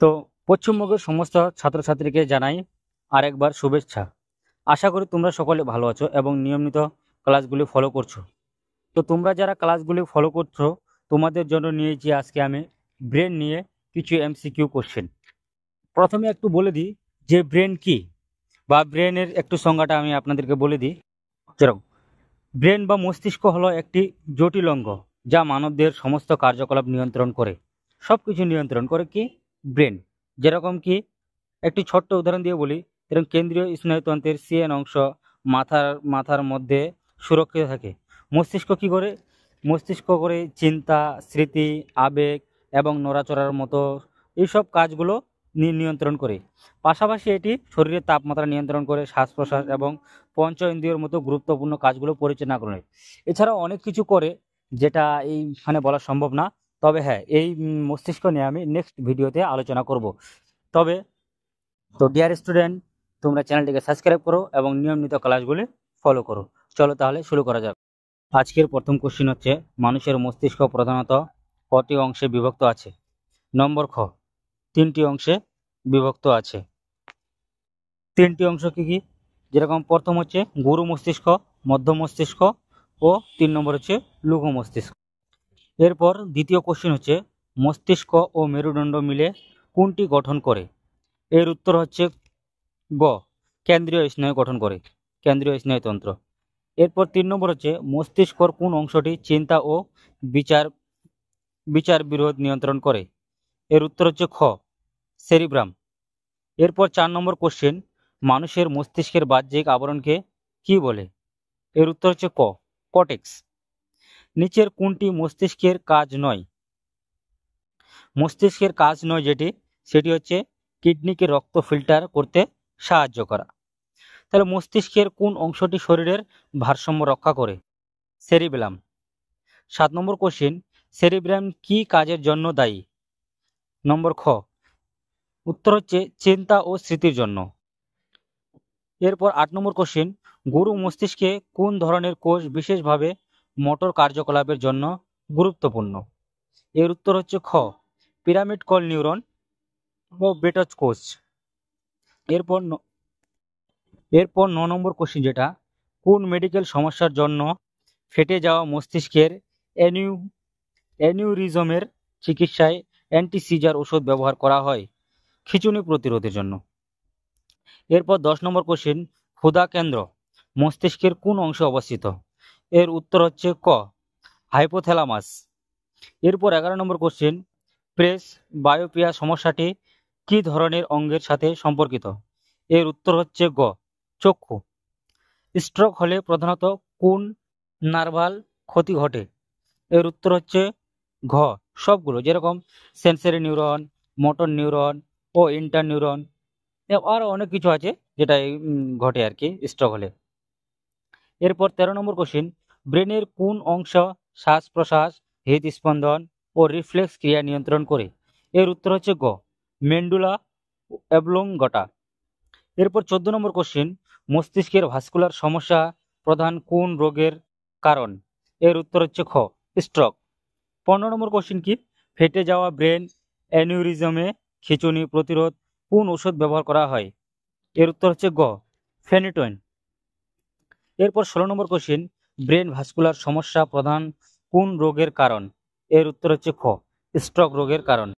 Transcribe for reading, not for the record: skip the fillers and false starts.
তো পশ্চিমবঙ্গের সমস্ত ছাত্রছাত্রীকে জানাই আরেকবার শুভেচ্ছা। আশা করি তোমরা সকলে ভালো আছো এবং নিয়মিত ক্লাসগুলি ফলো করছো। তো তোমরা যারা ক্লাসগুলি ফলো করছো তোমাদের জন্য নিয়েছি আজকে আমি ব্রেন নিয়ে কিছু এমসিকিউ কোশ্চেন। প্রথমে একটু বলে দিই যে ব্রেন কি বা ব্রেনের একটু সংজ্ঞাটা আমি আপনাদেরকে বলে দিই। যেরকম ব্রেন বা মস্তিষ্ক হলো একটি জটিল অঙ্গ যা মানবদেহের সমস্ত কার্যকলাপ নিয়ন্ত্রণ করে। সব কিছু নিয়ন্ত্রণ করে কি ব্রেন। যেরকম কি একটি ছোট্ট উদাহরণ দিয়ে বলি, যেরকম কেন্দ্রীয় স্নায়ুতন্ত্রের সিএন অংশ মাথার মাথার মধ্যে সুরক্ষিত থাকে। মস্তিষ্ক কি করে? মস্তিষ্ক করে চিন্তা, স্মৃতি, আবেগ এবং নড়াচড়ার মতো এইসব কাজগুলো নিয়ন্ত্রণ করে। পাশাপাশি এটি শরীরের তাপমাত্রা নিয়ন্ত্রণ করে, শ্বাস প্রশ্বাস এবং পঞ্চ ইন্দ্রিয়র মতো গুরুত্বপূর্ণ কাজগুলো পরিচালনা করে। এছাড়াও অনেক কিছু করে যেটা এইখানে বলা সম্ভব না। তবে হ্যাঁ, এই মস্তিষ্ক নিয়ে আমি নেক্সট ভিডিওতে আলোচনা করব। তবে তো ডিয়ার স্টুডেন্ট, তোমরা চ্যানেলটিকে সাবস্ক্রাইব করো এবং নিয়মিত ক্লাসগুলি ফলো করো। চলো তাহলে শুরু করা যাক। আজকের প্রথম কোশ্চিন হচ্ছে, মানুষের মস্তিষ্ক প্রধানত কটি অংশে বিভক্ত আছে? নম্বর খ, 3টি অংশে বিভক্ত আছে। 3টি অংশ কি কি? যেরকম প্রথম হচ্ছে গুরু মস্তিষ্ক, মধ্য মস্তিষ্ক ও 3 নম্বর হচ্ছে লঘু মস্তিষ্ক। এরপর দ্বিতীয় কোশ্চিন হচ্ছে, মস্তিষ্ক ও মেরুদণ্ড মিলে কোনটি গঠন করে? এর উত্তর হচ্ছে গ, কেন্দ্রীয় স্নায়ু গঠন করে, কেন্দ্রীয় স্নায়ুতন্ত্র। এরপর 3 নম্বর হচ্ছে, মস্তিষ্কর কোন অংশটি চিন্তা ও বিচার বিচার বিরোধ নিয়ন্ত্রণ করে? এর উত্তর হচ্ছে খ, সেরিব্রাম। এরপর 4 নম্বর কোশ্চেন, মানুষের মস্তিষ্কের বাহ্যিক আবরণকে কি বলে? এর উত্তর হচ্ছে ক, কর্টেক্স। নিচের কোনটি মস্তিষ্কের কাজ নয়? মস্তিষ্কের কাজ নয় সেটি হচ্ছে কিডনিকে রক্ত ফিল্টার করতে সাহায্য করা। তাহলে মস্তিষ্কের কোন অংশটি শরীরের ভারসাম্য রক্ষা করে? সেরিবেলাম। 7 নম্বর কোশ্চেন, সেরিব্রাম কি কাজের জন্য দায়ী? নম্বর খ, উত্তর হচ্ছে চিন্তা ও স্মৃতির জন্য। এরপর 8 নম্বর কোশ্চেন, গুরু মস্তিষ্কে কোন ধরনের কোষ বিশেষভাবে মোটর কার্যকলাপের জন্য গুরুত্বপূর্ণ? এর উত্তর হচ্ছে খ, পিরামিড কল নিউরন ও বেটচ কোষ। এরপর 9 নম্বর কোশ্চেন, যেটা কোন মেডিকেল সমস্যার জন্য ফেটে যাওয়া মস্তিষ্কের অ্যানিউরিজমের চিকিৎসায় অ্যান্টিসিজার ওষুধ ব্যবহার করা হয়? খিঁচুনি প্রতিরোধের জন্য। এরপর 10 নম্বর কোশ্চেন, ক্ষুধা কেন্দ্র মস্তিষ্কের কোন অংশে অবস্থিত? এর উত্তর হচ্ছে ক, হাইপোথ্যালামাস। এরপর 11 নম্বর কোশ্চেন, প্রেস বায়োপিয়া সমস্যাটি কি ধরনের অঙ্গের সাথে সম্পর্কিত? এর উত্তর হচ্ছে গ, চক্ষু। স্ট্রোক হলে প্রধানত কোন নার্ভাল ক্ষতি ঘটে? এর উত্তর হচ্ছে ঘ, সবগুলো। যেরকম সেন্সরি নিউরন, মোটর নিউরন ও ইন্টার নিউরন, আরও অনেক কিছু আছে যেটা ঘটে আর কি স্ট্রোক হলে। এরপর 13 নম্বর কোশ্চেন, ব্রেনের কোন অংশ শ্বাস প্রশ্বাস, হৃদস্পন্দন ও রিফ্লেক্স ক্রিয়া নিয়ন্ত্রণ করে? এর উত্তর হচ্ছে গ, মেন্ডুলা অবলঙ্গটা। এরপর 14 নম্বর কোশ্চেন, মস্তিষ্কের ভাস্কুলার সমস্যা প্রধান কোন রোগের কারণ? এর উত্তর হচ্ছে খ, স্ট্রোক। 15 নম্বর কোশ্চেন কি, ফেটে যাওয়া ব্রেন অ্যানিউরিজমে খিঁচুনি প্রতিরোধ কোন ওষুধ ব্যবহার করা হয়? এর উত্তর হচ্ছে গ, ফেনিটোইন। এরপর 16 নম্বর কোশ্চেন, ব্রেন ভাস্কুলার সমস্যা প্রধান কোন রোগের কারণ? এর উত্তর হচ্ছে খ, স্ট্রোক রোগের কারণ।